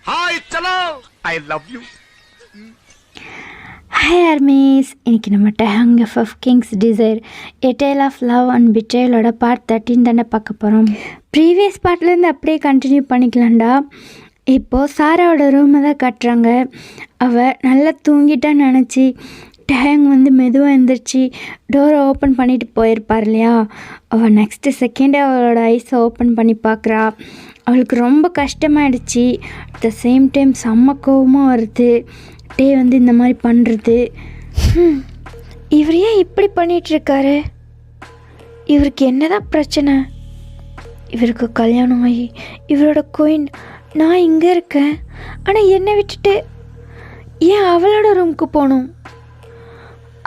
Hi சலோ, I love you. Hi armies, இன்றைக்கி நம்ம tang of kings desire a tale of love and பிட்ரேலோட part 13 தானே பார்க்க போகிறோம். ப்ரீவியஸ் பார்ட்லேருந்து அப்படியே கண்டினியூ பண்ணிக்கலாம்டா. இப்போது சாராவோட ரூமை தான் கட்டுறாங்க. அவள் நல்லா தூங்கிட்டான்னு நினச்சி டேங் வந்து மெதுவாக எழுந்திரிச்சு டோரை ஓப்பன் பண்ணிட்டு போயிருப்பார் இல்லையா. அவள் நெக்ஸ்ட்டு செகண்டே அவளோட ஐஸை ஓப்பன் பண்ணி பார்க்குறா. அவளுக்கு ரொம்ப கஷ்டமாயிடுச்சு. அட் த சேம் டைம் செம்ம கோவமாக வருது. டே வந்து இந்த மாதிரி பண்ணுறது. இவர் ஏன் இப்படி பண்ணிகிட்ருக்காரு? இவருக்கு என்னதான் பிரச்சனை? இவருக்கு கல்யாணம் ஆகி இவரோட குயின், நான் இங்கே இருக்கேன். ஆனால் என்னை விட்டுட்டு ஏன் அவளோட ரூமுக்கு போகணும்?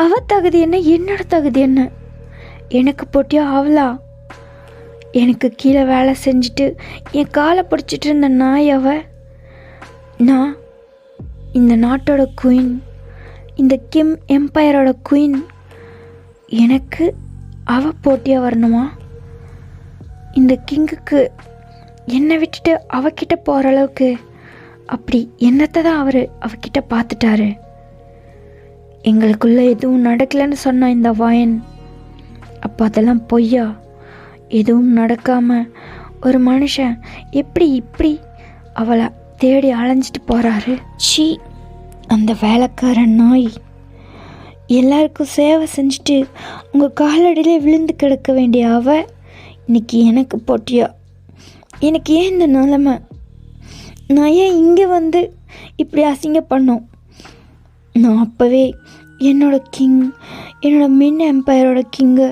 அவள் தகுதி என்ன, என்னோட தகுதி என்ன? எனக்கு போட்டியா அவளா? எனக்கு கீழே வேலை செஞ்சுட்டு என் காலை பிடிச்சிட்டு இருந்த நாய் அவ. நான் இந்த நாட்டோட குயின், இந்த கிம் எம்பையரோட குயின். எனக்கு அவ போட்டியாக வரணுமா? இந்த கிங்குக்கு என்னை விட்டுட்டு அவகிட்ட போகிற அளவுக்கு அப்படி என்னத்தை தான் அவர் அவகிட்ட பார்த்துட்டாரு. எங்களுக்குள்ளே எதுவும் நடக்கலைன்னு சொன்னான் இந்த வாயன். அப்போ அதெல்லாம் பொய்யா? எதுவும் நடக்காமல் ஒரு மனுஷன் எப்படி இப்படி அவளை தேடி அலைஞ்சிட்டு போகிறாரு? சி, அந்த வேலைக்காரன் நாய். எல்லாருக்கும் சேவை செஞ்சுட்டு உங்கள் காலடியிலே விழுந்து கிடக்க வேண்டிய அவ இன்னைக்கு எனக்கு போட்டியா? எனக்கு ஏன் இந்த நிலைமை? நான் ஏன் இங்கே வந்து இப்படி அசிங்க பண்ணோம்? நான் அப்போவே என்னோடய கிங், என்னோடய மின் எம்பையரோட கிங்கை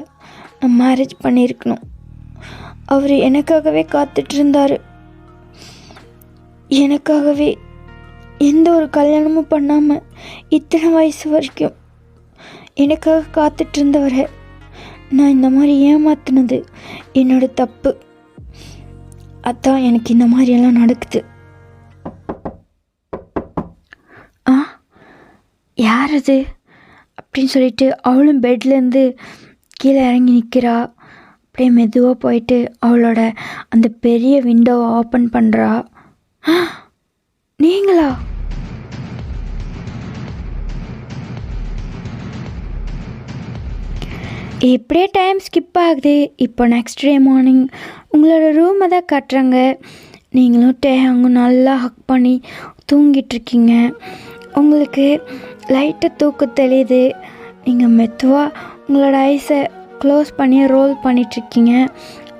நான் மேரேஜ் பண்ணியிருக்கணும். அவர் எனக்காகவே காத்துட்ருந்தார். எனக்காகவே எந்த ஒரு கல்யாணமும் பண்ணாமல் இத்தனை வயசு வரைக்கும் எனக்காக காத்துட்ருந்தவரை நான் இந்த மாதிரி ஏமாத்தினது என்னோடய தப்பு. அதான் எனக்கு இந்த மாதிரியெல்லாம் நடக்குது. யார் அது அப்படின்னு சொல்லிட்டு அவளும் பெட்லேருந்து கீழே இறங்கி நிற்கிறா. அப்படியே மெதுவாக போயிட்டு அவளோட அந்த பெரிய விண்டோவை ஓப்பன் பண்ணுறா. நீங்களா? இப்படியே டைம் ஸ்கிப் ஆகுது. இப்போ நெக்ஸ்ட் டே மார்னிங் உங்களோட ரூமை தான் கட்டுறாங்க. நீங்களும் டேங்கு நல்லா ஹக் பண்ணி தூங்கிட்டுருக்கீங்க. உங்களுக்கு லைட்டாக தூக்கம் தெளியுது. நீங்கள் மெதுவாக உங்களோட ஐஸை க்ளோஸ் பண்ணி ரோல் பண்ணிகிட்ருக்கீங்க.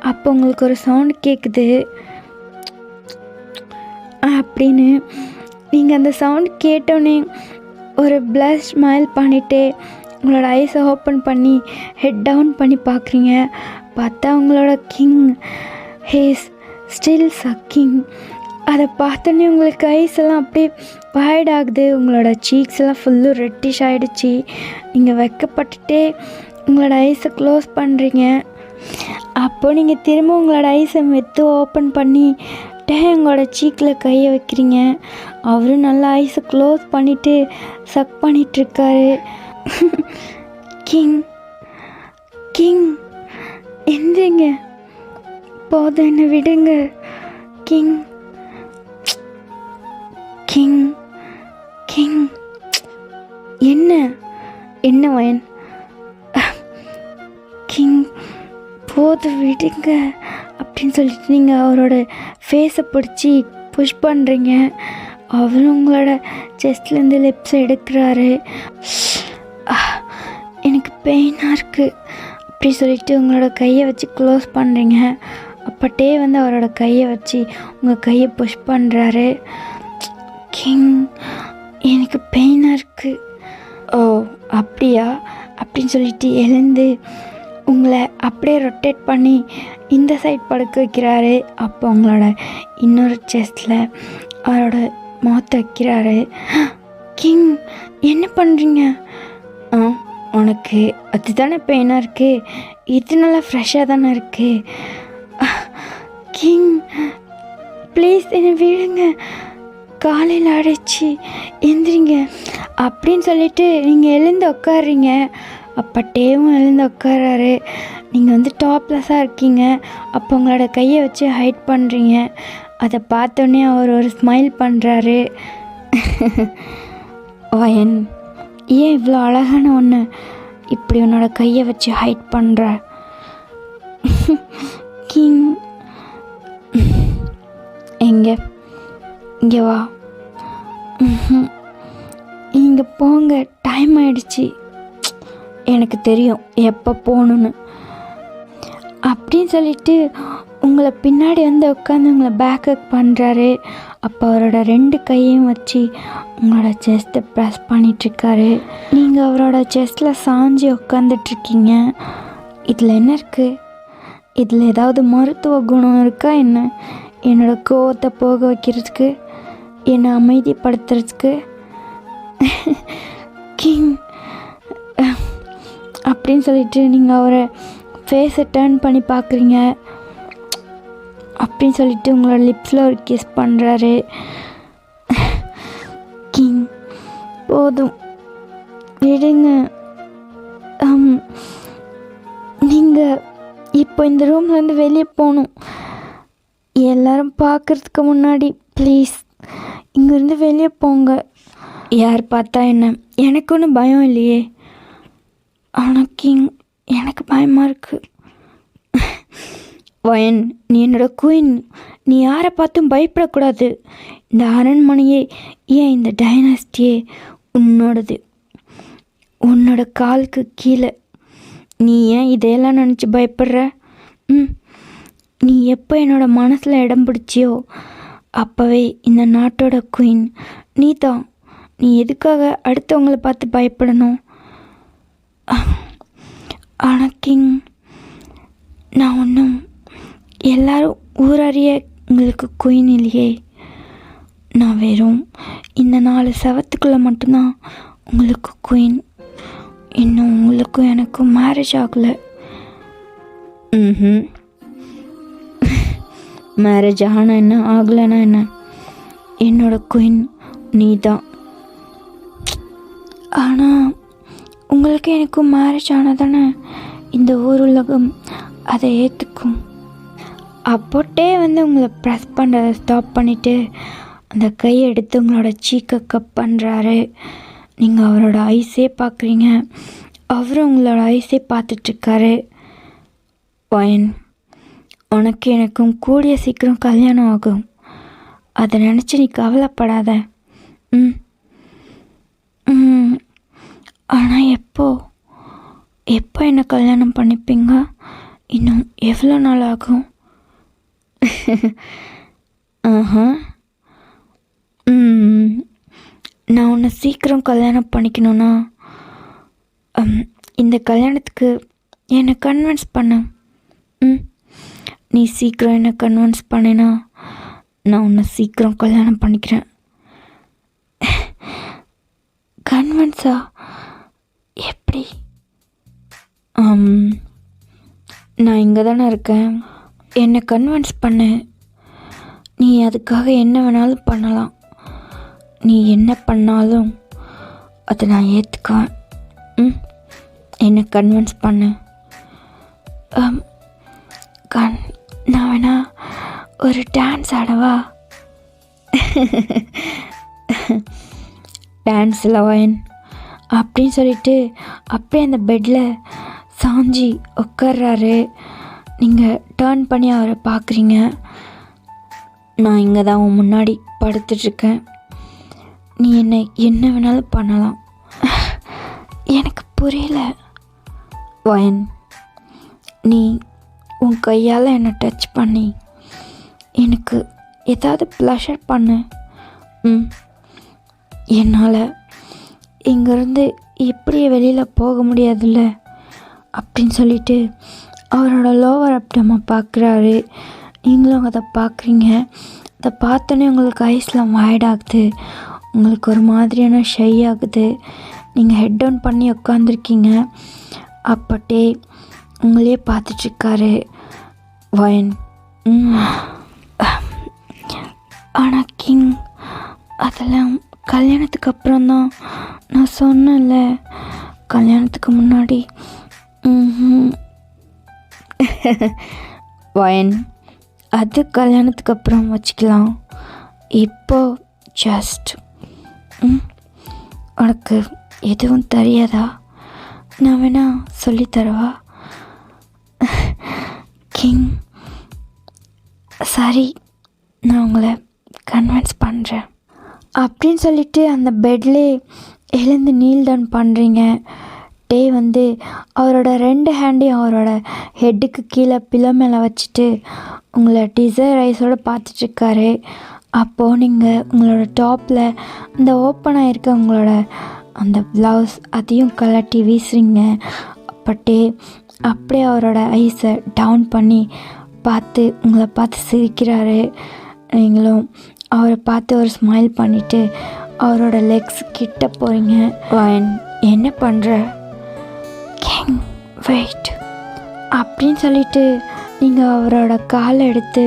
அப்போ உங்களுக்கு ஒரு சவுண்ட் கேட்குது. அப்படின்னு நீங்கள் அந்த சவுண்ட் கேட்டோன்னே ஒரு பிளஸ் ஸ்மைல் பண்ணிவிட்டு உங்களோட ஐஸை ஓப்பன் பண்ணி ஹெட் டவுன் பண்ணி பார்க்குறீங்க. பார்த்தா உங்களோட கிங் ஹீஸ் ஸ்டில் சக்கிங். அதை பார்த்தோன்னே உங்களுக்கு ஐஸ் எல்லாம் அப்படியே வைட் ஆகுது. உங்களோட சீக்ஸ் எல்லாம் ஃபுல்லும் ரெட்டிஷ் ஆகிடுச்சி. நீங்கள் வெக்கப்பட்டுட்டே உங்களோட ஐஸை க்ளோஸ் பண்ணுறீங்க. அப்போ நீங்கள் திரும்ப உங்களோட ஐஸை மெத்து ஓப்பன் பண்ணி டேங்கோட சீக்கில் கையை வைக்கிறீங்க. அவரும் நல்லா ஐஸை க்ளோஸ் பண்ணிவிட்டு சக் பண்ணிகிட்ருக்காரு. கிங் கிங் எந்திரிங்க, போதும், என்னை விடுங்க. கிங் கிங் கிங் என்ன என்ன வயன்? கிங் போது விடுங்க அப்படின்னு சொல்லிட்டு நீங்கள் அவரோட ஃபேஸை பிடிச்சி புஷ் பண்ணுறீங்க. அவரும் உங்களோட செஸ்ட்லேருந்து லிப்ஸை எடுக்கிறாரு. எனக்கு பெயினாக இருக்குது அப்படி சொல்லிட்டு உங்களோட கையை வச்சு க்ளோஸ் பண்ணுறீங்க. அப்பட்டே வந்து அவரோட கையை வச்சு உங்கள் கையை புஷ் பண்ணுறாரு. கிங், எனக்கு பெயினாக இருக்குது. ஓ அப்படியா அப்படின்னு சொல்லிட்டு எழுந்து உங்களை அப்படியே ரொட்டேட் பண்ணி இந்த சைட் படுக்க வைக்கிறாரு. அப்போ உங்களோட இன்னொரு செஸ்டில் அவரோட முகத்தை வைக்கிறாரு. கிங், என்ன பண்ணுறீங்க? உனக்கு அதுதானே பெயினாக இருக்குது, இது நல்லா ஃப்ரெஷ்ஷாக தானே இருக்குது. கிங் ப்ளீஸ் என்னை விடுங்க, காலையில் அடைச்சி எந்திரிங்க அப்படின்னு சொல்லிட்டு நீங்கள் எழுந்து உட்காடுறீங்க. அப்போ டேவும் எழுந்து உட்காராரு. நீங்கள் வந்து டாப்லெஸ்ஸாக இருக்கீங்க. அப்போ உங்களோட கையை வச்சு ஹைட் பண்ணுறீங்க. அதை பார்த்தோன்னே அவர் ஒரு ஸ்மைல் பண்ணுறாரு. வயன், ஏன் இவ்வளோ அழகான ஒன்று இப்படி உன்னோட கையை வச்சு ஹைட் பண்ணுற? கிங், இங்கே வா. இங்கே போங்க, டைம் ஆயிடுச்சு. எனக்கு தெரியும் எப்போ போகணுன்னு அப்படின்னு சொல்லிட்டு உங்களை பின்னாடி வந்து உட்காந்து உங்களை பேக்கப் பண்ணுறாரு. அப்போ அவரோட 2 கையையும் வச்சு உங்களோட செஸ்ட்டை ப்ரெஸ் பண்ணிகிட்ருக்காரு. நீங்கள் அவரோட செஸ்ட்டில் சாஞ்சி உட்காந்துட்ருக்கீங்க. இதில் என்ன இருக்குது? இதில் ஏதாவது மருத்துவ குணம் இருக்கா என்ன? என்னோடய கோவத்தை போக வைக்கிறதுக்கு, என்னை அமைதிப்படுத்துறதுக்கு? கிங் அப்படின்னு சொல்லிட்டு நீங்கள் அவரை ஃபேஸை டர்ன் பண்ணி பார்க்குறீங்க. அப்படின்னு சொல்லிட்டு உங்களோட லிப்ஸில் ஒரு கிஸ் பண்ணுறாரு. கிங், போதும் விடுங்க. நீங்கள் இப்போ இந்த ரூம்லேருந்து வெளியே போகணும். எல்லோரும் பார்க்குறதுக்கு முன்னாடி ப்ளீஸ் இங்கேருந்து வெளியே போங்க. யார் பார்த்தா என்ன? எனக்கு ஒன்றும் பயம் இல்லையே. ஆனால் கிங், எனக்கு பயமாக இருக்குது. வயன், நீ என்னோடய குயின். நீ யாரை பார்த்தும் பயப்படக்கூடாது. இந்த அரண்மனையே, ஏன் இந்த டைனாஸ்டியே உன்னோடது. உன்னோட காலுக்கு கீழே. நீ ஏன் இதையெல்லாம் நினச்சி பயப்படுற? நீ எப்போ என்னோடய மனசில் இடம் பிடிச்சியோ அப்போவே இந்த நாட்டோட குயின் நீ தான். நீ எதுக்காக அடுத்தவங்களை பார்த்து பயப்படணும்? ஆனால் கிங், நான் ஒன்றும் எல்லாரும் ஊரறிய உங்களுக்கு குயின் இல்லையே. நான் வெறும் இந்த 4 செவத்துக்குள்ளே மட்டும்தான் உங்களுக்கு குயின். இன்னும் உங்களுக்கும் எனக்கும் மேரேஜ் ஆகலை. மேரேஜ் ஆனால் என்ன, ஆகலைன்னா என்ன, என்னோட குயின் நீ தான். ஆனால் உங்களுக்கு எனக்கும் மேரேஜ் ஆனால் தானே இந்த ஊர் உலகம் அதை ஏற்றுக்கும். அப்போட்டே வந்து உங்களை ப்ரெஸ் பண்ணுறதை ஸ்டாப் பண்ணிவிட்டு அந்த கையை எடுத்து உங்களோட சீக்கை கப் பண்ணுறாரு. நீங்கள் அவரோட ஐஸே பார்க்குறீங்க, அவரும் உங்களோட ஐஸே பார்த்துட்ருக்காரு. வயன், உனக்கு எனக்கும் கூடிய சீக்கிரம் கல்யாணம் ஆகும். அதை நினச்சி நீ கவலைப்படாத. ஆனால் எப்போ என்ன கல்யாணம் பண்ணிப்பீங்க? இன்னும் எவ்வளோ நாள் ஆகும்? நான் உன்னை சீக்கிரம் கல்யாணம் பண்ணிக்கணும்னா இந்த கல்யாணத்துக்கு என்னை கன்வின்ஸ் பண்ண. நீ சீக்கிரம் என்னை கன்வின்ஸ் பண்ணினா நான் உன்னை சீக்கிரம் கல்யாணம் பண்ணிக்கிறேன். கன்வின்ஸா? எப்படி? நான் இங்கே தானே இருக்கேன், என்னை கன்வின்ஸ் பண்ணு. நீ அதுக்காக என்ன வேணாலும் பண்ணலாம். நீ என்ன பண்ணாலும் அதை நான் ஏற்றுக்குவேன். என்னை கன்வின்ஸ் பண்ணு. நான் வேணா ஒரு டான்ஸ் ஆடவா? டான்ஸில் வயன் அப்படின்னு சொல்லிட்டு அப்படியே அந்த பெட்டில் சாஞ்சி உட்கார்றாரு. நீங்கள் டேர்ன் பண்ணி அவரை பார்க்குறீங்க. நான் இங்கே தான் உன் முன்னாடி படுத்துட்ருக்கேன். நீ என்ன வேணாலும் பண்ணலாம். எனக்கு புரியல வயன். நீ உன் கையால் என்னை டச் பண்ணி எனக்கு ஏதாவது ப்ளஷர் பண்ணு. என்னால் இங்கேருந்து எப்படி வெளியில் போக முடியாதுல்ல அப்படின்னு சொல்லிட்டு அவரோட லோவர் அப்டமை பார்க்குறாரு. நீங்களும் அதை பார்க்குறீங்க. அதை பார்த்தோன்னே உங்களுக்கு ஐஸ்லாம் வைட் ஆகுது. உங்களுக்கு ஒரு மாதிரியான ஷை ஆகுது. நீங்கள் ஹெட் டவுன் பண்ணி உட்காந்துருக்கீங்க. அப்பட்டே உங்களையே பார்த்துட்ருக்காரு வயன். ஆனால் கிங், அதெல்லாம் கல்யாணத்துக்கு அப்புறம்தான். நான் சொன்னேன்ல, கல்யாணத்துக்கு முன்னாடி. வயன், அது கல்யாணத்துக்கு அப்புறம் வச்சுக்கலாம். இப்போ ஜஸ்ட் உனக்கு எதுவும் தெரியாதா? நான் வேணா சொல்லித்தரவா? கிங், சரி, நான் உங்களை கன்வின்ஸ் பண்ணுறேன் அப்படின்னு சொல்லிவிட்டு அந்த பெட்லே எழுந்து நீல் டவுன் பண்ணுறீங்க. டே வந்து அவரோட 2 ஹேண்டையும் அவரோட ஹெட்டுக்கு கீழே பில்லோ மேலே வச்சுட்டு உங்களை டிசைர் ஐஸோடு பார்த்துட்ருக்காரு. அப்போது நீங்கள் உங்களோட டாப்பில் அந்த ஓப்பன் ஆகிருக்க உங்களோட அந்த ப்ளவுஸ் அதையும் கலட்டி வீசுறீங்க. அப்பட்டே அப்படியே அவரோட ஐஸை டவுன் பண்ணி பார்த்து உங்களை பார்த்து சிரிக்கிறாரு. நீங்களும் அவரை பார்த்து ஒரு ஸ்மைல் பண்ணிவிட்டு அவரோட லெக்ஸ் கிட்ட போகிறீங்க. வாயன், என்ன பண்ணுற? கிங், வெயிட் அப்படின்னு சொல்லிவிட்டு நீங்கள் அவரோட காலை எடுத்து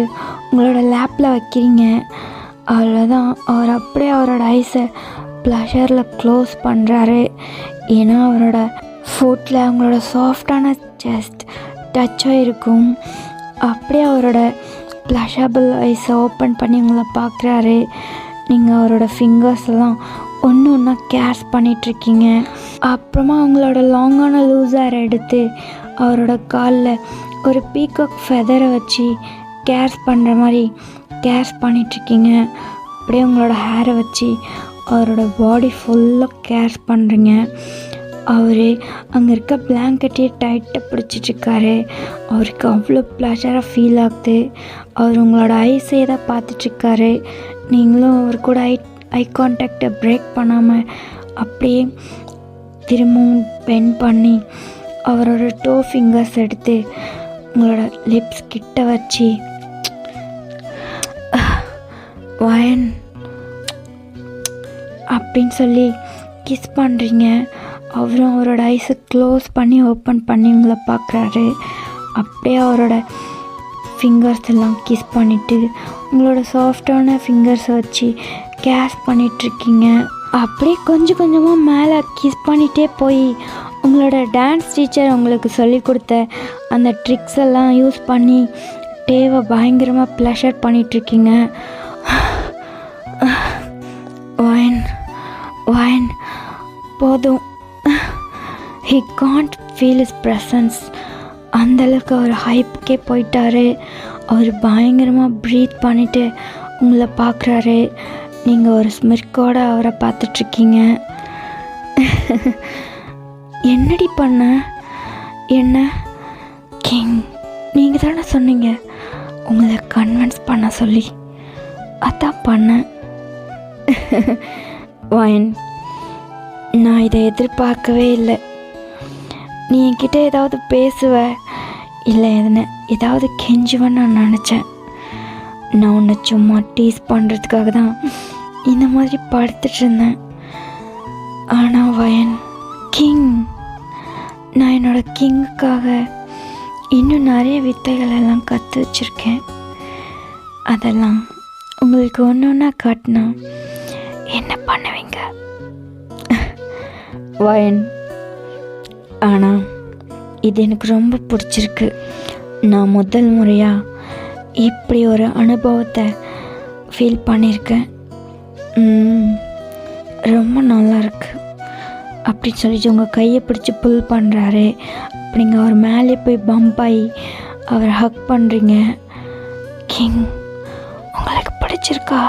உங்களோட லேப்பில் வைக்கிறீங்க. அவ்வளோதான், அவர் அப்படியே அவரோட ஐஸை ப்ளஷரில் க்ளோஸ் பண்ணுறாரு. ஏன்னா அவரோட ஃபுட்டில் அவங்களோட சாஃப்டான செஸ்ட் டச்சாக இருக்கும். அப்படியே அவரோட ப்ளஷபிள் ஐஸை ஓப்பன் பண்ணி உங்களை பார்க்குறாரு. நீங்கள் அவரோட ஃபிங்கர்ஸ் எல்லாம் ஒன்று ஒன்றா கேர்ஸ் பண்ணிகிட்ருக்கீங்க. அப்புறமா அவங்களோட லாங்கான லூஸ் ஹேர் எடுத்து அவரோட காலில் ஒரு பீகாக் ஃபெதரை வச்சு கேர்ஸ் பண்ணுற மாதிரி கேர்ஸ் பண்ணிகிட்ருக்கீங்க. அப்படியே உங்களோட ஹேரை வச்சு அவரோட பாடி ஃபுல்லாக கேர்ஸ் பண்ணுறீங்க. அவர் அங்கே இருக்க பிளாங்கெட்டையே டைட்டாக பிடிச்சிட்ருக்காரு. அவருக்கு அவ்வளோ ப்ளஷராக ஃபீல் ஆகுது. அவர் உங்களோட ஐஸே தான் பார்த்துட்ருக்காரு. நீங்களும் அவர் கூட ஐ கான்டாக்டை பிரேக் பண்ணாமல் அப்படியே திரும்பவும் பெண்ட் பண்ணி அவரோட டோ ஃபிங்கர்ஸ் எடுத்து உங்களோட லிப்ஸ் கிட்ட வச்சு வயன் அப்படின்னு சொல்லி கிஸ் பண்ணுறீங்க. அவரும் அவரோட ஐஸை க்ளோஸ் பண்ணி ஓப்பன் பண்ணி உங்களை பார்க்குறாரு. அப்படியே அவரோட ஃபிங்கர்ஸ் எல்லாம் கிஸ் பண்ணிவிட்டு உங்களோட சாஃப்டான ஃபிங்கர்ஸை வச்சு கேஸ் பண்ணிகிட்ருக்கீங்க. அப்படியே கொஞ்சம் கொஞ்சமாக மேலே கிஸ் பண்ணிகிட்டே போய் உங்களோட டான்ஸ் டீச்சர் உங்களுக்கு சொல்லி கொடுத்த அந்த ட்ரிக்ஸ் எல்லாம் யூஸ் பண்ணி டேவை பயங்கரமாக ப்ளஷர் பண்ணிகிட்ருக்கீங்க. ஒயின் ஒயின் போதும், he can't feel his presence. அந்தளவுக்கு அவர் ஹைப்புக்கே போயிட்டாரு. அவர் பயங்கரமாக ப்ரீத் பண்ணிவிட்டு உங்களை பார்க்குறாரு. நீங்கள் ஒரு ஸ்மிர்க்கோடு அவரை பார்த்துட்ருக்கீங்க. என்னடி பண்ண? என்ன கிங், நீங்கள் தானே சொன்னீங்க உங்களை கன்வின்ஸ் பண்ண சொல்லி, அதான் பண்ணேன். வயன், நான் இதை எதிர்பார்க்கவே இல்லை. நீ என்கிட்ட ஏதாவது பேசுவ இல்லை ஏதாவது கெஞ்சுவேன்னு நான் நினச்சேன். நான் உன்னை சும்மா டீஸ் பண்ணுறதுக்காக தான் இந்த மாதிரி படுத்துட்டு இருந்தேன். ஆனால் வயன் கிங், நான் என்னோட கிங்குக்காக இன்னும் நிறைய வித்தைகள் எல்லாம் கற்று வச்சுருக்கேன். அதெல்லாம் உங்களுக்கு ஒன்று ஒன்றா காட்டினா என்ன பண்ணுவீங்க வயன்? ஆனால் இது எனக்கு ரொம்ப பிடிச்சிருக்கு. நான் முதல் முறையாக இப்படி ஒரு அனுபவத்தை ஃபீல் பண்ணியிருக்கேன். ரொம்ப நல்லா இருக்கு அப்படின்னு சொல்லிட்டு உங்கள் கையை பிடிச்சி புல் பண்ணுறாரு. அப்படிங்க அவர் மேலே போய் பம்ப் ஆகி அவரை ஹக் பண்ணுறீங்க. கிங், உங்களுக்கு பிடிச்சிருக்கா?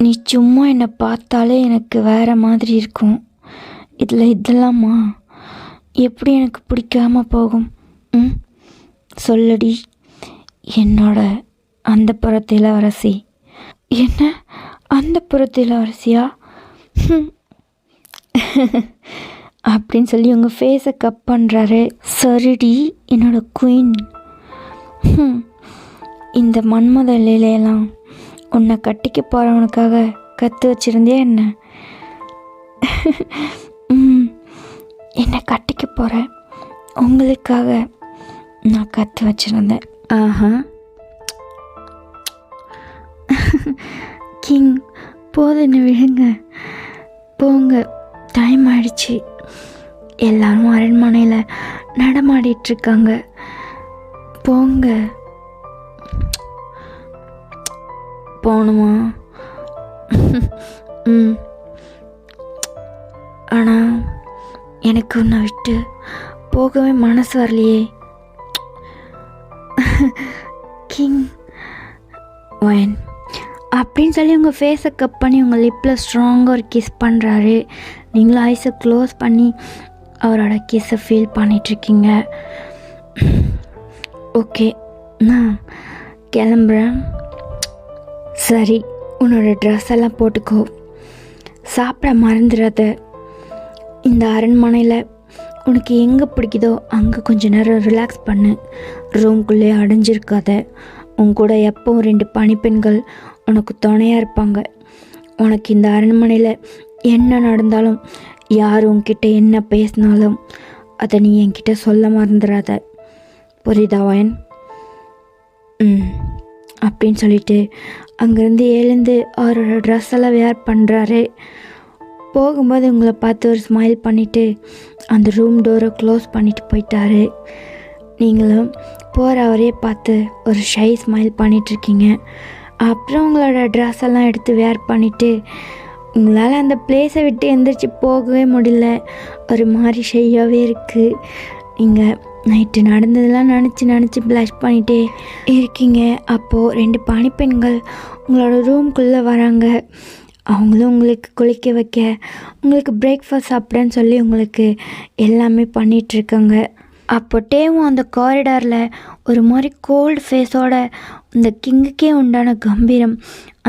நீ சும்மா என்னை பார்த்தாலே எனக்கு வேறு மாதிரி இருக்கும். இதெல்லாமா எப்படி எனக்கு பிடிக்காம போகும்? சொல்லடி என்னோட அந்த புறத்து இளவரசி. என்ன அந்த புறத்து இளவரசியா? அப்படின்னு சொல்லி உங்கள் ஃபேஸை கப் பண்ணுறாரு. சரிடி என்னோட குயின். இந்த மன்மத லீலையெல்லாம் உன்னை கட்டிக்க போகிறவனுக்காக கற்று வச்சுருந்தியா என்ன? என்னை கட்டிக்க போகிறேன் உங்களுக்காக நான் கற்று வச்சுருந்தேன். ஆஹா கிங், போதுன்னு விழுங்க, போங்க, டைம் ஆயிடுச்சு. எல்லாரும் அரண்மனையில் நடமாடிட்டுருக்காங்க. போங்க. போகணுமா? ஆனால் எனக்கு உன்னை விட்டு போகவே மனசு வரலையே. கிங் ஒயன் அப்படின்னு சொல்லி உங்கள் ஃபேஸை கப் பண்ணி உங்கள் லிப்பில் ஸ்ட்ராங்காக ஒரு கிஸ் பண்ணுறாரு. நீங்களும் ஐஸை க்ளோஸ் பண்ணி அவரோட கிஸ்ஸை ஃபீல் பண்ணிகிட்ருக்கீங்க. ஓகே, நான் கிளம்புறேன். சரி, உன்னோட ட்ரெஸ் எல்லாம் போட்டுக்கோ. சாப்பிட மறந்துடாத. இந்த அரண்மனையில் உனக்கு எங்கே பிடிக்குதோ அங்கே கொஞ்சம் நேரம் ரிலாக்ஸ் பண்ணு. ரூம்குள்ளே அடைஞ்சிருக்காத. உன் கூட எப்பவும் 2 பணிப்பெண்கள் உனக்கு துணையாக இருப்பாங்க. உனக்கு இந்த அரண்மனையில் என்ன நடந்தாலும், யார் உன்கிட்ட என்ன பேசினாலும் அதை நீ என்கிட்ட சொல்ல மறந்துடாத. புரியுதா வயன்? அப்படின்னு சொல்லிட்டு அங்கேருந்து எழுந்து அவரோட ட்ரெஸ் எல்லாம் வேர் பண்ணுறாரு. போகும்போது உங்களை பார்த்து ஒரு ஸ்மைல் பண்ணிவிட்டு அந்த ரூம் டோரை க்ளோஸ் பண்ணிவிட்டு போயிட்டாரு. நீங்களும் போகிற அவரே பார்த்து ஒரு ஷை ஸ்மைல் பண்ணிகிட்ருக்கீங்க. அப்புறம் உங்களோட ட்ரெஸ் எல்லாம் எடுத்து வேர் பண்ணிவிட்டு உங்களால் அந்த பிளேஸை விட்டு எந்திரிச்சு போகவே முடியல. ஒரு மாதிரி ஷையாகவே இருக்குது. நீங்கள் நைட்டு நடந்ததெல்லாம் நினச்சி ப்ளஷ் பண்ணிகிட்டே இருக்கீங்க. அப்போது 2 பணிப்பெண்கள் உங்களோட ரூம்குள்ளே வராங்க. அவங்களும் உங்களுக்கு குளிக்க வைக்க, உங்களுக்கு பிரேக்ஃபாஸ்ட் சாப்பிட்றேன்னு சொல்லி உங்களுக்கு எல்லாமே பண்ணிகிட்ருக்காங்க. அப்போ டேவும் அந்த காரிடாரில் ஒரு மாதிரி கோல்டு ஃபேஸோட இந்த கிங்குக்கே உண்டான கம்பீரம்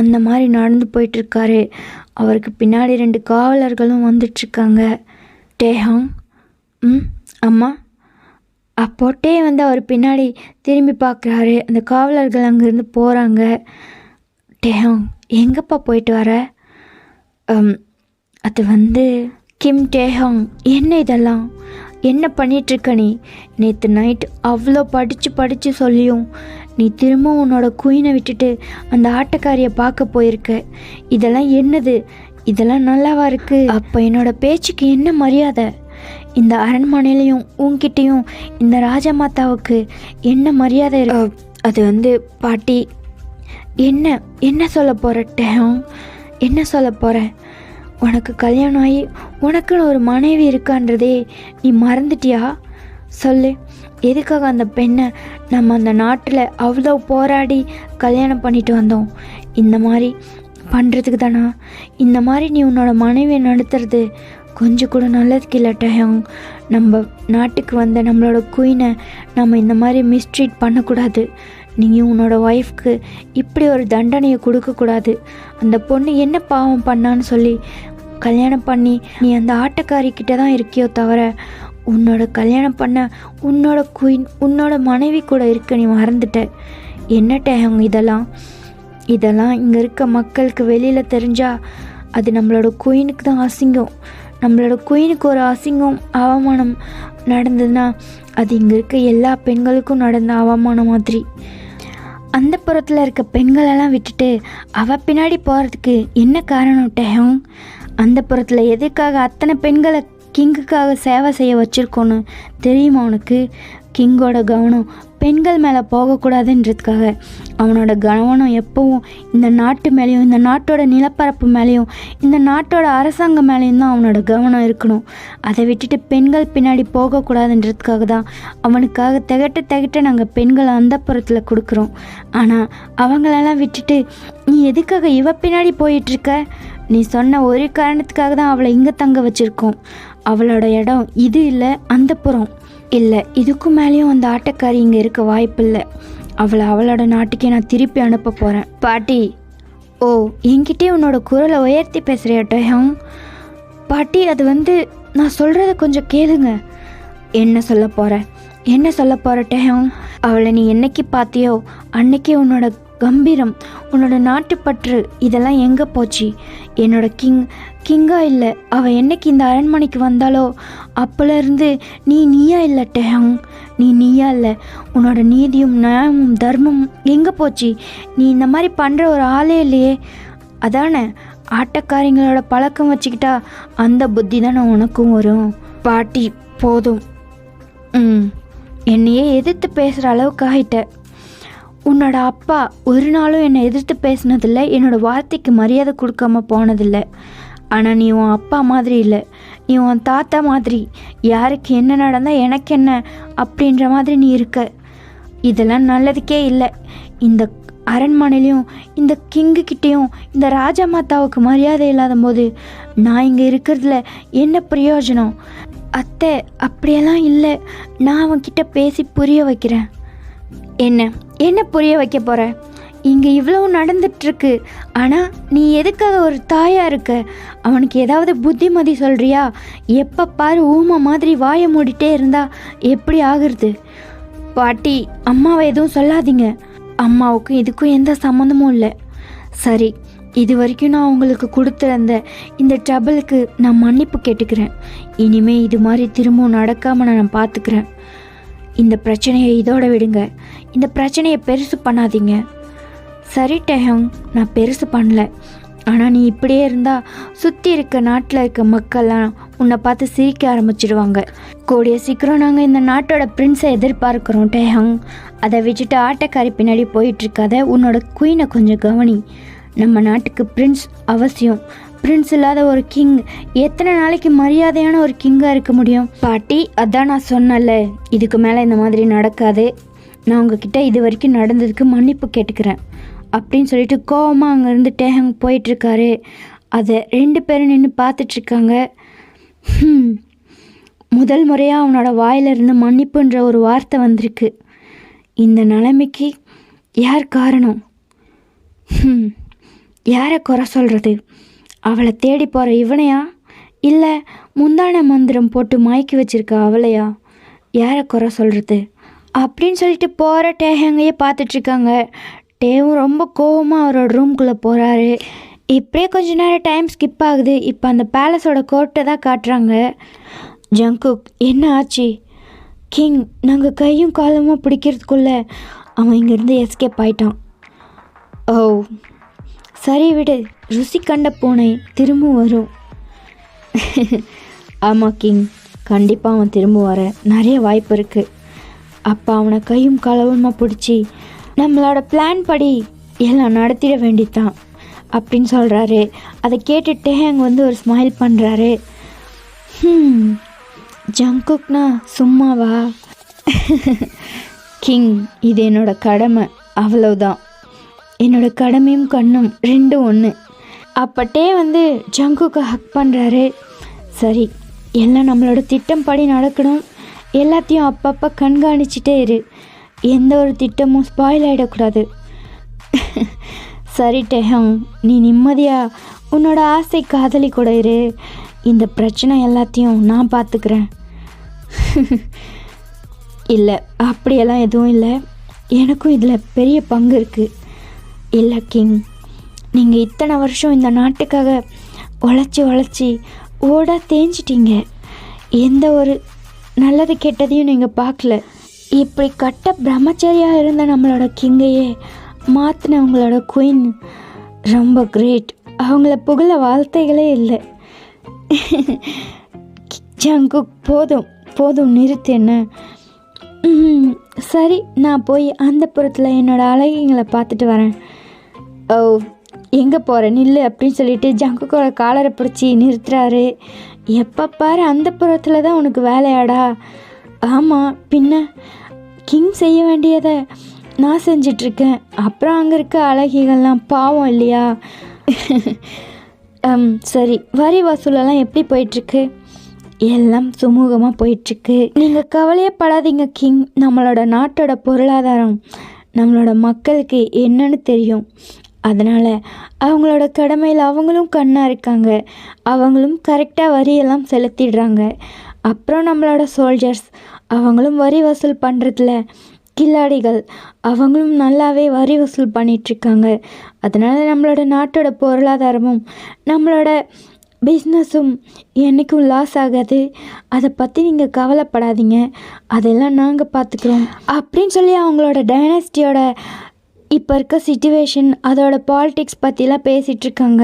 அந்த மாதிரி நடந்து போயிட்டுருக்காரு. அவருக்கு பின்னாடி 2 காவலர்களும் வந்துட்டுருக்காங்க. டேஹாங், அம்மா. அப்போ டே வந்து அவர் பின்னாடி திரும்பி பார்க்குறாரு. அந்த காவலர்கள் அங்கேருந்து போகிறாங்க. டேஹாங், எங்கப்பா போயிட்டு வர? அது வந்து கிம் டேஹாங், என்ன இதெல்லாம்? என்ன பண்ணிகிட்ருக்க நீ? நேற்று நைட் அவ்வளோ படித்து சொல்லியும் நீ திரும்ப உன்னோட குயினை விட்டுட்டு அந்த ஆட்டக்காரியை பார்க்க போயிருக்க. இதெல்லாம் என்னது? இதெல்லாம் நல்லாவா இருக்குது? அப்போ என்னோட பேச்சுக்கு என்ன மரியாதை? இந்த அரண்மனையிலையும் உன்கிட்டையும் இந்த ராஜமாதாவுக்கு என்ன மரியாதை இருக்கு? அது வந்து பாட்டி, என்ன சொல்ல போகிற டேஹாங்? என்ன சொல்ல போகிற? உனக்கு கல்யாணம் ஆகி உனக்குன்னு ஒரு மனைவி இருக்கான்றதே நீ மறந்துட்டியா? சொல்லு, எதுக்காக அந்த பெண்ணை நம்ம அந்த நாட்டில் அவ்வளோ போராடி கல்யாணம் பண்ணிட்டு வந்தோம்? இந்த மாதிரி பண்ணுறதுக்கு தானா? இந்த மாதிரி நீ உன்னோட மனைவியை நடத்துறது கொஞ்சம் கூட நல்லதுக்கு இல்லை டேஹாங். நம்ம நாட்டுக்கு வந்த நம்மளோட குயினை நம்ம இந்த மாதிரி மிஸ்ட்ரீட் பண்ணக்கூடாது. நீங்கள் உன்னோட ஒய்ஃப்க்கு இப்படி ஒரு தண்டனையை கொடுக்கக்கூடாது. அந்த பொண்ணு என்ன பாவம் பண்ணான்னு சொல்லி கல்யாணம் பண்ணி நீ அந்த ஆட்டக்காரிக்கிட்ட தான் இருக்கியோ தவிர உன்னோட கல்யாணம் பண்ண உன்னோட குயின் உன்னோட மனைவி கூட இருக்க நீ மறந்துட்ட. என்ன டேஹாங் இதெல்லாம் இங்கே இருக்க மக்களுக்கு வெளியில் தெரிஞ்சால் அது நம்மளோட குயினுக்கு தான் அசிங்கம். நம்மளோட குயினுக்கு ஒரு அசிங்கம் அவமானம் நடந்ததுன்னா அது இங்கே இருக்க எல்லா பெண்களுக்கும் நடந்த அவமானம் மாதிரி. அந்த புறத்தில் இருக்க பெண்களெல்லாம் விட்டுட்டு அவள் பின்னாடி போகிறதுக்கு என்ன காரணம் டேஹாங்? அந்த புறத்தில் எதுக்காக அத்தனை பெண்களை கிங்குக்காக சேவை செய்ய வச்சுருக்கோன்னு தெரியுமா உனக்கு? கிங்கோட கவனம் பெண்கள் மேலே போகக்கூடாதுன்றதுக்காக அவனோட கவனம் எப்பவும் இந்த நாட்டு மேலேயும் இந்த நாட்டோட நிலப்பரப்பு மேலேயும் இந்த நாட்டோட அரசாங்கம் மேலேயும் தான் அவனோட கவனம் இருக்கணும். அதை விட்டுட்டு பெண்கள் பின்னாடி போகக்கூடாதுன்றதுக்காக தான் அவனுக்காக திகட்ட நாங்கள் பெண்களை அந்த புறத்தில் கொடுக்குறோம். ஆனால் அவங்களெல்லாம் விட்டுட்டு நீ எதுக்காக இவ பின்னாடி போயிட்டுருக்க? நீ சொன்ன ஒரு காரணத்துக்காக தான் அவளை இங்கே தங்க வச்சுருக்கோம். அவளோட இடம் இது இல்லை, அந்த புறம் இல்லை. இதுக்கும் மேலேயும் அந்த ஆட்டக்காரி இங்கே இருக்க வாய்ப்பு இல்லை. அவளோட நாட்டுக்கே நான் திருப்பி அனுப்ப போகிறேன். பாட்டி, ஓ என்கிட்டே உன்னோட குரலை உயர்த்தி பேசுகிறியா டேஹாங்? பாட்டி, அது வந்து நான் சொல்கிறத கொஞ்சம் கேளுங்க. என்ன சொல்ல போகிற டேஹாங்? அவளை நீ என்னைக்கு பார்த்தியோ அன்னைக்கே உன்னோட கம்பீரம், உன்னோட நாட்டுப்பற்று இதெல்லாம் எங்கே போச்சு? என்னோட கிங்கா இல்லை. அவள் என்னைக்கு இந்த அரண்மனைக்கு வந்தாலோ அப்போலேருந்து நீயா இல்லை டேஹாங். நீயா இல்லை. உன்னோட நீதியும் நியாயமும் தர்மமும் எங்கே போச்சு? நீ இந்த மாதிரி பண்ணுற ஒரு ஆளே இல்லையே. அதானே ஆட்டக்காரிங்களோட பழக்கம் வச்சுக்கிட்டா அந்த புத்தி தானே உனக்கும் வரும். பாட்டி போதும். என்னையே எதிர்த்து பேசுகிற அளவுக்கு ஆகிட்ட. உன்னோட அப்பா ஒரு நாளும் என்னை எதிர்த்து பேசினதில்லை, என்னோடய வார்த்தைக்கு மரியாதை கொடுக்காம போனதில்லை. ஆனால் நீ உன் அப்பா மாதிரி இல்லை, நீ உன் தாத்தா மாதிரி. யாருக்கு என்ன நடந்தால் எனக்கு என்ன அப்படின்ற மாதிரி நீ இருக்க. இதெல்லாம் நல்லதுக்கே இல்லை. இந்த அரண்மனையிலையும் இந்த கிங்குக்கிட்டேயும் இந்த ராஜா மாதாவுக்கு மரியாதை இல்லாத போது நான் இங்கே இருக்கிறதுல என்ன பிரயோஜனம்? அத்தை, அப்படியெல்லாம் இல்லை. நான் அவன்கிட்ட பேசி புரிய வைக்கிறேன். என்ன புரிய வைக்க போகிற? இங்கே இவ்வளோ நடந்துட்டுருக்கு, ஆனால் நீ எதுக்காக ஒரு தாயாக இருக்க? அவனுக்கு ஏதாவது புத்திமதி சொல்கிறியா? எப்போ பாரு ஊமை மாதிரி வாயை மூடிட்டே இருந்தா எப்படி ஆகுறது? பாட்டி, அம்மாவை எதுவும் சொல்லாதீங்க. அம்மாவுக்கும் இதுக்கும் எந்த சம்மந்தமும் இல்லை. சரி, இது வரைக்கும் நான் உங்களுக்கு கொடுத்துருந்த இந்த ட்ரபிளுக்கு நான் மன்னிப்பு கேட்டுக்கிறேன். இனிமேல் இது மாதிரி திரும்பவும் நடக்காமல் நான் பார்த்துக்கிறேன். இந்த பிரச்சனையை இதோட விடுங்க. இந்த பிரச்சனையை பெருசு பண்ணாதீங்க. சரி டேஹங், நான் பெருசு பண்ணல. ஆனால் நீ இப்படியே இருந்தால் சுற்றி இருக்க நாட்டில் இருக்க மக்கள்லாம் உன்னை பார்த்து சிரிக்க ஆரம்பிச்சிடுவாங்க. கூடிய சீக்கிரம் நாங்கள் இந்த நாட்டோட பிரின்ஸை எதிர்பார்க்குறோம் டேஹங். அதை வச்சுட்டு ஆட்டக்காரி பின்னாடி போயிட்டுருக்காத. உன்னோட குயினை கொஞ்சம் கவனி. நம்ம நாட்டுக்கு பிரின்ஸ் அவசியம். பிரின்ஸ் இல்லாத ஒரு கிங் எத்தனை நாளைக்கு மரியாதையான ஒரு கிங்காக இருக்க முடியும்? பாட்டி, அதான் நான் சொன்னல, இதுக்கு மேலே இந்த மாதிரி நடக்காது. நான் உங்ககிட்ட இது வரைக்கும் நடந்ததுக்கு மன்னிப்பு கேட்டுக்கிறேன் அப்படின்னு சொல்லிட்டு கோவமாக அங்கேருந்து டேஹங் போயிட்டுருக்காரு. அதை 2 பேரும் நின்று பார்த்துட்ருக்காங்க. முதல் முறையாக அவனோட வாயிலிருந்து மன்னிப்புன்ற ஒரு வார்த்தை வந்திருக்கு. இந்த நிலைமைக்கு யார் காரணம்? யாரை குறை சொல்கிறது? அவளை தேடி போகிற இவனையா, இல்லை முந்தான மந்திரம் போட்டு மயக்கி வச்சிருக்க அவளையா? யாரை குறை சொல்கிறது அப்படின்னு சொல்லிட்டு போகிற டேஹங்கையே பார்த்துட்ருக்காங்க. டேவும் ரொம்ப கோவமாக அவரோட ரூம்குள்ளே போகிறாரு. இப்படியே கொஞ்ச நேரம் டைம் ஸ்கிப் ஆகுது. இப்போ அந்த பேலஸோட கோர்ட்டை தான் காட்டுறாங்க. ஜங்குக், என்ன ஆச்சு? கிங், நாங்கள் கையும் காலமாக பிடிக்கிறதுக்குள்ளே அவன் இங்கேருந்து எஸ்கேப் ஆயிட்டான். ஓ சரி விடு, ருசி கண்ட பூனை திரும்ப வரும். ஆமாம் கிங், கண்டிப்பாக அவன் திரும்ப வர நிறைய வாய்ப்பு இருக்குது. அப்போ அவனை கையும் காலமாக பிடிச்சி நம்மளோட பிளான் படி எல்லாம் நடத்திட வேண்டித்தான் அப்படின்னு சொல்கிறாரு. அதை கேட்டுட்டு அங்கே வந்து ஒரு ஸ்மைல் பண்ணுறாரு. ஜங்குக்னா சும்மாவா? கிங், இது என்னோட கடமை, அவ்வளவுதான். என்னோட கடமையும் கண்ணும் 2 ஒன்று. அப்பட்டே வந்து ஜங்குக்கை ஹக் பண்ணுறாரு. சரி, எல்லாம் நம்மளோட திட்டம் படி நடக்கணும். எல்லாத்தையும் அப்பப்போ கண்காணிச்சிட்டே இரு. எந்த ஒரு திட்டமும் ஸ்பாயில் ஆகிடக்கூடாது. சரி டேஹங், நீ நிம்மதியாக உன்னோட ஆசை காதலி கூட இரு. இந்த பிரச்சனை எல்லாத்தையும் நான் பார்த்துக்கிறேன். இல்லை, அப்படியெல்லாம் எதுவும் இல்லை. எனக்கும் இதில் பெரிய பங்கு இருக்குது. இல்லை கிங், நீங்கள் இத்தனை வருஷம் இந்த நாட்டுக்காக உழைச்சி ஓடா தேஞ்சிட்டீங்க. எந்த ஒரு நல்லது கெட்டதையும் நீங்கள் பார்க்கல. இப்படி கட்ட பிரம்மச்சரியாக இருந்த நம்மளோட கிங்கையே மாற்றின உங்களோட குயின் ரொம்ப கிரேட். அவங்கள புகழ வார்த்தைகளே இல்லை. ஜங்குக், போதும் நிறுத்து. என்ன? சரி, நான் போய் அந்த புறத்தில் என்னோடய அழகிங்களை பார்த்துட்டு வரேன். ஓ, எங்கே போகிற? நில்லு அப்படின்னு சொல்லிட்டு ஜங்குக்கோட காலரை பிடிச்சி நிறுத்துறாரு. எப்போ பாரு அந்த புறத்தில் தான் உனக்கு வேலையாடா? ஆமாம், பின்ன கிங் செய்ய வேண்டியதை நான் செஞ்சிட்ருக்கேன். அப்புறம் அங்கே இருக்க அழகிகள்லாம் பாவம் இல்லையா? சரி, வரி வசூலெல்லாம் எப்படி போயிட்டுருக்கு? எல்லாம் சுமூகமாக போயிட்டுருக்கு. நீங்கள் கவலையே படாதீங்க கிங். நம்மளோட நாட்டோட பொருளாதாரம் நம்மளோட மக்களுக்கு என்னன்னு தெரியும். அதனால் அவங்களோட கடமையில் அவங்களும் கண்ணாக இருக்காங்க. அவங்களும் கரெக்டாக வரியெல்லாம் செலுத்திடுறாங்க. அப்புறம் நம்மளோட சோல்ஜர்ஸ் அவங்களும் வரி வசூல் பண்ணுறதுல கில்லாடிகள். அவங்களும் நல்லாவே வரி வசூல் பண்ணிகிட்ருக்காங்க. அதனால் நம்மளோட நாட்டோட பொருளாதாரமும் நம்மளோட பிஸ்னஸும் என்றைக்கும் லாஸ் ஆகாது. அதை பற்றி நீங்கள் கவலைப்படாதீங்க, அதெல்லாம் நாங்கள் பார்த்துக்குறோம் அப்படின்னு சொல்லி அவங்களோட டைனஸ்டியோட இப்போ இருக்க சிச்சுவேஷன், அதோட பாலிடிக்ஸ் பற்றிலாம் பேசிகிட்ருக்காங்க.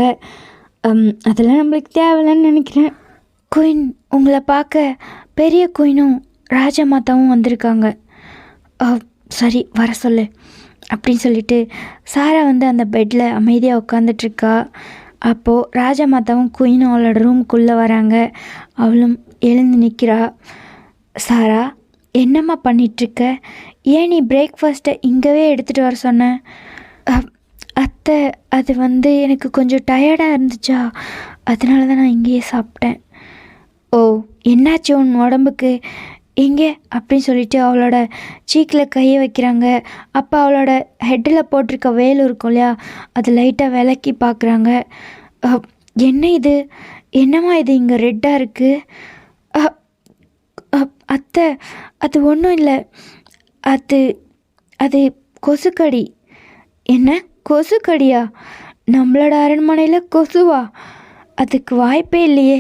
அதெல்லாம் நம்மளுக்கு தேவையில்லைன்னு நினைக்கிறேன். குயின், உங்களை பார்க்க பெரிய குயினும் ராஜமாதாவும் வந்திருக்காங்க. சரி வர சொல்லு அப்படின்னு சொல்லிட்டு சாரா வந்து அந்த பெட்டில் அமைதியாக உட்காந்துட்ருக்கா. அப்போது ராஜமாதாவும் குயினும் அவளோட ரூமுக்குள்ளே வராங்க. அவளும் எழுந்து நிற்கிறா. சாரா, என்னம்மா பண்ணிகிட்ருக்க? ஏன் நீ பிரேக்ஃபாஸ்ட்டை இங்கேவே எடுத்துகிட்டு வர சொன்ன? அத்தை, அது வந்து எனக்கு கொஞ்சம் டயர்டாக இருந்துச்சா, அதனால தான் நான் இங்கேயே சாப்பிட்டேன். ஓ, என்னாச்சு உன் உடம்புக்கு? எங்கே அப்படின்னு சொல்லிட்டு அவளோட சீக்கில் கையை வைக்கிறாங்க. அப்போ அவளோட ஹெட்டில் போட்டிருக்க வேல் இருக்கும் இல்லையா, அது லைட்டாக விளக்கி பார்க்குறாங்க. என்ன இது? என்னம்மா இது இங்கே ரெட்டாக இருக்குது? அத்தை, அது ஒன்றும் இல்லை, அது அது கொசுக்கடி. என்ன கொசுக்கடியா? நம்மளோட அரண்மனையில் கொசுவா? அதுக்கு வாய்ப்பே இல்லையே.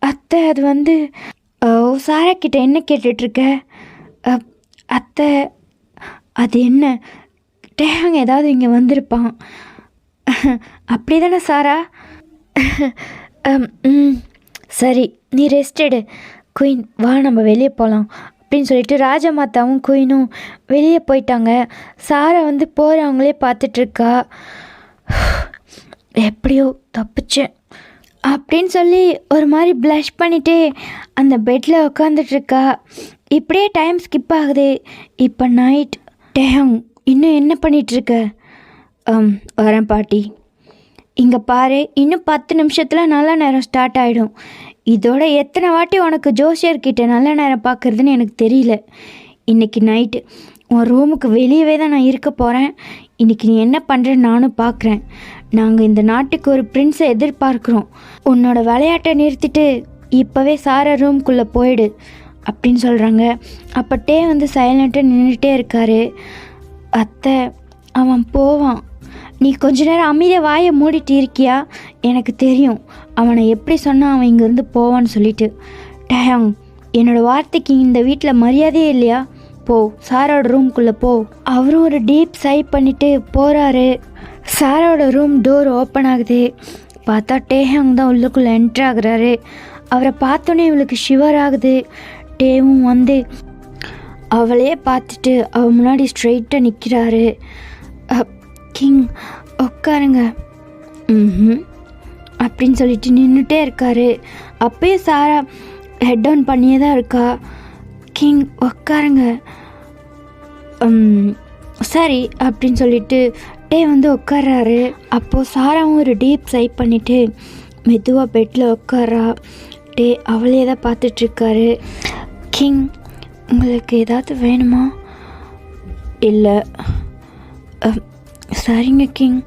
அத்தை, அது வந்து சாரா கிட்ட என்ன கேட்டுட்ருக்க? அத்தை, அது என்ன, டேங் ஏதாவது இங்கே வந்திருப்பான். அப்படி தானே சாரா? சரி, நீ ரெஸ்ட் எடு. குயின், வா நம்ம வெளியே போகலாம் அப்படின்னு சொல்லிட்டு ராஜமாதாவும் குயினும் வெளியே போயிட்டாங்க. சாரா வந்து போகிறவங்களே பார்த்துட்ருக்கா. எப்படியோ தப்பிச்சேன் அப்படின்னு சொல்லி ஒரு மாதிரி ப்ளஷ் பண்ணிவிட்டு அந்த பெட்டில் உட்காந்துட்ருக்கா. இப்படியே டைம் ஸ்கிப் ஆகுது. இப்போ நைட். டேங், இன்னும் என்ன பண்ணிகிட்ருக்க? வரேன் பாட்டி. இங்கே பாரு, இன்னும் 10 நிமிஷத்தில் நல்ல நேரம் ஸ்டார்ட் ஆகிடும். இதோட எத்தனை வாட்டி உனக்கு ஜோசியர்கிட்ட நல்ல நேரம் பார்க்குறதுன்னு எனக்கு தெரியல. இன்றைக்கி நைட்டு உன் ரூமுக்கு வெளியவே தான் நான் இருக்க போகிறேன். இன்றைக்கி நீ என்ன பண்ணுறேன்னு நானும் பார்க்குறேன். நாங்கள் இந்த நாட்டுக்கு ஒரு பிரின்ஸை எதிர்பார்க்குறோம். உன்னோட விளையாட்டை நிறுத்திட்டு இப்போவே சாரா ரூம்குள்ளே போயிடு அப்படின்னு சொல்கிறாங்க. அப்பட்டே வந்து சைலண்ட்டாக நின்றுட்டே இருக்காரு. அத்தை, அவன் போவான். நீ கொஞ்ச நேரம் அமைதியாக வாயை மூடிட்டு இருக்கியா? எனக்கு தெரியும் அவனை எப்படி சொன்னால் அவன் இங்கேருந்து போவான்னு சொல்லிட்டு. டேங், என்னோடய வார்த்தைக்கு இந்த வீட்டில் மரியாதையே இல்லையா? போ, சாரோட ரூம்குள்ளே போ. அவரும் ஒரு டீப் சை பண்ணிவிட்டு போகிறாரு. சாரோட ரூம் டோர் ஓப்பன் ஆகுது. பார்த்தா டேஹாங் தான் உள்ளுக்குள்ளே என்ட்ரு ஆகுறாரு. அவரை பார்த்தோன்னே இவளுக்கு ஷிவர் ஆகுது. டேவும் வந்து அவளையே பார்த்துட்டு அவள் முன்னாடி ஸ்ட்ரெயிட்டாக நிற்கிறாரு. கிங், உட்காருங்க அப்படின்னு சொல்லிட்டு நின்றுட்டே இருக்காரு. அப்பயும் சாரா ஹெட் டவுன் பண்ணியே தான் இருக்கா. கிங், உட்காருங்க. சரி அப்படின்னு சொல்லிட்டு டே வந்து உட்கார்றாரு. அப்போது சாராவும் ஒரு டீப் சை பண்ணிவிட்டு மெதுவாக பெட்டில் உட்காரா. டே அவளே தான் பார்த்துட்ருக்காரு. கிங், உங்களுக்கு ஏதாவது வேணுமா? இல்லை. சரிங்க கிங்,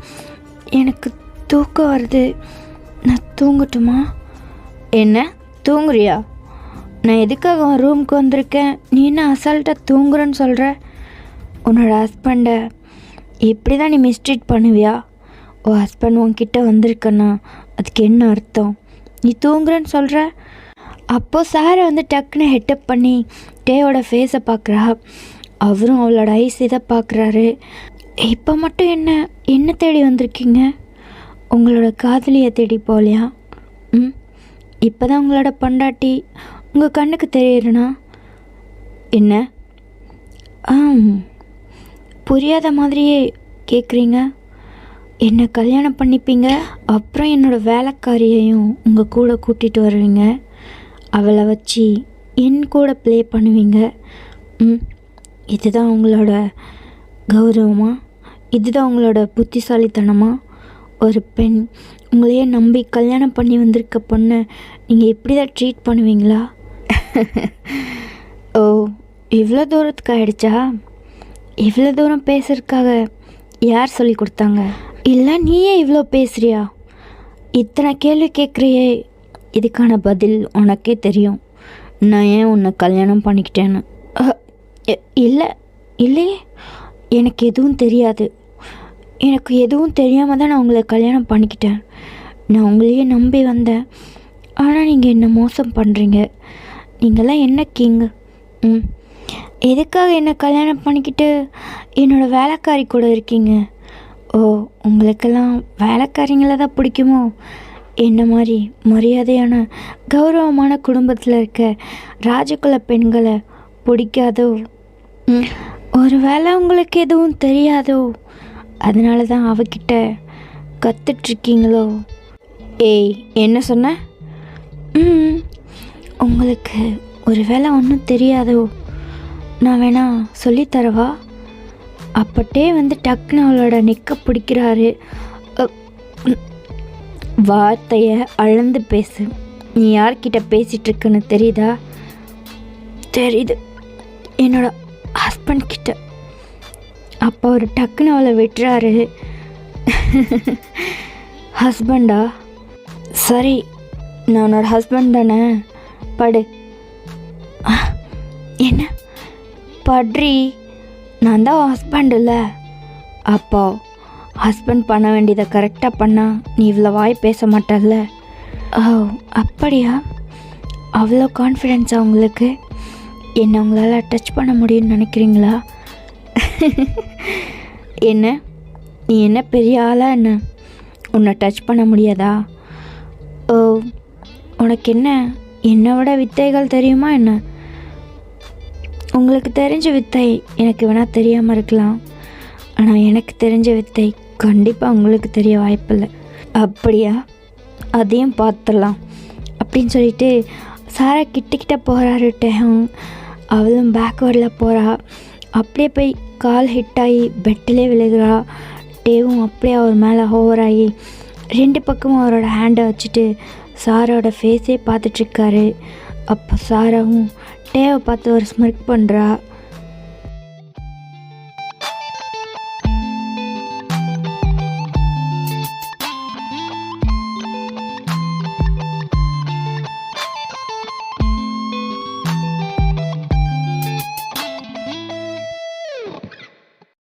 எனக்கு தூக்கம் வருது, நான் தூங்கட்டுமா? என்ன, தூங்குறியா? நான் எதுக்காக உன் ரூமுக்கு வந்திருக்கேன், நீ என்ன அசால்ட்டாக தூங்குறேன்னு சொல்கிற? உன்னோட ஹஸ்பண்டை இப்படி தான் நீ மிஸ்ட்ரீட் பண்ணுவியா? உன் ஹஸ்பண்ட் உன்கிட்ட வந்திருக்கண்ணா அதுக்கு என்ன அர்த்தம்? நீ தூங்குறேன்னு சொல்கிற? அப்போது சாரை வந்து டக்குன்னு ஹெட்டப் பண்ணி டேயோட ஃபேஸை பார்க்குறா. அவரும் அவளோட ஐஸ் இதை பார்க்குறாரு. இப்போ மட்டும் என்ன தேடி வந்திருக்கீங்க? உங்களோட காதலியை தேடி போகலையா? இப்போ தான் உங்களோட பொண்டாட்டி உங்கள் கண்ணுக்கு தெரியுறனா? என்ன? புரியாத மாதிரியே கேட்குறீங்க. என்னை கல்யாணம் பண்ணிப்பீங்க, அப்புறம் என்னோடய வேலைக்காரியையும் உங்கள் கூட கூட்டிகிட்டு வருவீங்க, அவளை வச்சு என் கூட ப்ளே பண்ணுவீங்க. இதுதான் உங்களோட கௌரவமா? இதுதான் உங்களோட புத்திசாலித்தனமா? ஒரு பெண் உங்களையே நம்பி கல்யாணம் பண்ணி வந்திருக்க பொண்ணை நீங்கள் இப்படி தான் ட்ரீட் பண்ணுவீங்களா? ஓ, இவ்வளோ தூரத்துக்கு ஆகிடுச்சா? இவ்வளோ தூரம் பேசுறதுக்காக யார் சொல்லி கொடுத்தாங்க? இல்லை நீயே இவ்வளோ பேசுகிறியா? இத்தனை கேள்வி கேட்குறியே, இதுக்கான பதில் உனக்கே தெரியும். நான் ஏன் உன்னை கல்யாணம் பண்ணிக்கிட்டேன்னு. இல்லையே, எனக்கு எதுவும் தெரியாது. எனக்கு எதுவும் தெரியாமல் தான் நான் உங்களை கல்யாணம் பண்ணிக்கிட்டேன். நான் உங்களையே நம்பி வந்தேன். ஆனால் நீங்கள் என்ன மோசம் பண்ணுறீங்க. நீங்களாம் என்ன கிங்? எதுக்காக என்னை கல்யாணம் பண்ணிக்கிட்டு என்னோடய வேலைக்காரி கூட இருக்கீங்க? ஓ, உங்களுக்கெல்லாம் வேலைக்காரிங்களை தான் பிடிக்குமோ? என்ன மாதிரி மரியாதையான கௌரவமான குடும்பத்தில் இருக்க ராஜகுல பெண்களை பிடிக்காதோ? ஒருவேளை உங்களுக்கு எதுவும் தெரியாதோ, அதனால தான் அவகிட்ட கற்றுட்ருக்கீங்களோ? ஏய், என்ன சொன்ன? உங்களுக்கு ஒருவேளை ஒன்றும் தெரியாதோ? நான் வேணா சொல்லித்தரவா? அப்பட்டே வந்து டக்குன்னு அவளோட நெக்க பிடிக்கிறாரு. வார்த்தையை அளந்து பேசு. நீ யார்கிட்ட பேசிகிட்ருக்குன்னு தெரியுதா? தெரியுது, என்னோட ஹஸ்பண்ட் கிட்ட. அப்போ அவர் டக்குன்னு அவளை விட்டுறாரு. ஹஸ்பண்டா? சரி, நான் உன்னோட ஹஸ்பண்ட் தானே, படு. என்ன பட்ரி? நான் தான் ஹஸ்பண்ட் இல்லை. அப்போ ஹஸ்பண்ட் பண்ண வேண்டியதை கரெக்டாக பண்ணால் நீ இவ்வளோ வாய் பேச மாட்டல்ல? ஓ அப்படியா? அவ்வளோ கான்ஃபிடென்ஸா உங்களுக்கு? என்ன உங்களால் டச் பண்ண முடியும்னு நினைக்கிறீங்களா? என்ன, நீ என்ன பெரிய ஆளா என்ன? உன்னை டச் பண்ண முடியாதா? ஓ, உனக்கு என்ன என்னை விட வித்தைகள் தெரியுமா என்ன? உங்களுக்கு தெரிஞ்ச வித்தை எனக்கு வேணால் தெரியாமல் இருக்கலாம், ஆனால் எனக்கு தெரிஞ்ச வித்தை கண்டிப்பாக உங்களுக்கு தெரிய வாய்ப்பில்லை. அப்படியா? அதையும் பார்த்துடலாம் அப்படின்னு சொல்லிட்டு சாரா கிட்ட போகிறாரு டேஹங். அவளும் பேக்வேர்டில் போகிறா. அப்படியே போய் கால் ஹிட் ஆகி பெட்டிலே விழுகிறா. டேவும் அப்படியே அவர் மேலே ஹோவர் ஆகி 2 பக்கமும் அவரோட ஹேண்டை வச்சுட்டு சாராவோட ஃபேஸே பார்த்துட்ருக்காரு. அப்போ சாராவும் டேவை பார்த்து ஒரு ஸ்மிர்க் பண்ணுறா.